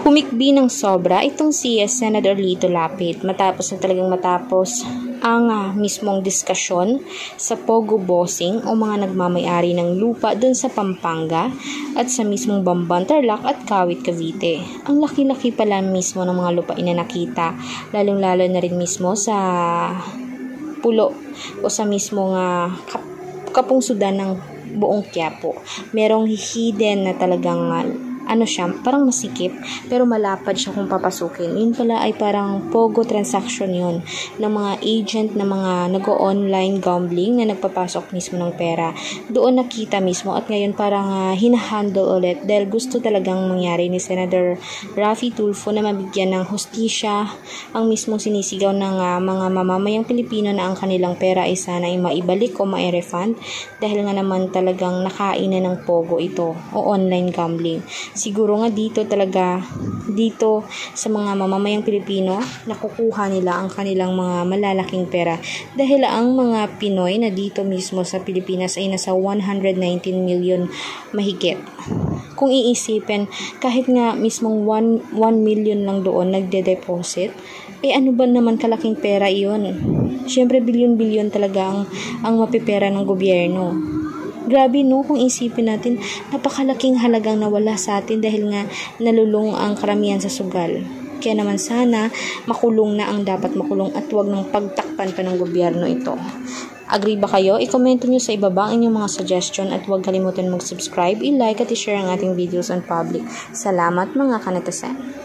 Humikbi ng sobra itong si Senator Lito Lapid matapos ang mismong diskusyon sa Pogo Bossing o mga nagmamayari ng lupa doon sa Pampanga at sa mismong Bamban, Tarlac at Kawit, Cavite. Ang laki-laki pala mismo ng mga lupain na nakita, lalong-lalo na rin mismo sa pulo o sa mismong kapungsudan ng buong Quiapo. Merong hidden na talagang parang masikip pero malapad siya kung papasukin. Yun pala ay parang Pogo transaction yun ng mga agent na mga nag-online gambling na nagpapasok mismo ng pera. Doon nakita mismo at ngayon parang hinahandle ulit dahil gusto talagang mangyari ni Senator Raffy Tulfo na mabigyan ng hustisya ang mismong sinisigaw ng mga mamamayang Pilipino na ang kanilang pera ay sana ay maibalik o ma-refund dahil nga naman talagang nakain na ng Pogo ito o online gambling. Siguro nga dito sa mga mamamayang Pilipino nakukuha nila ang kanilang mga malalaking pera dahil ang mga Pinoy na dito mismo sa Pilipinas ay nasa 119 million mahigit. Kung iisipin, kahit nga mismong 1 million lang doon nagde-deposit, ano ba naman kalaking pera iyon? Siyempre bilyon-bilyon talaga ang mapipera ng gobyerno. Grabe no, kung isipin natin, napakalaking halagang nawala sa atin dahil nga nalulung ang karamihan sa sugal. Kaya naman sana makulong na ang dapat makulong at huwag nang pagtakpan pa ng gobyerno ito. Agree ba kayo? I-comment nyo sa ibaba ang inyong mga suggestion at huwag kalimutan mag-subscribe, i-like at i-share ang ating videos on public. Salamat mga kanatasan.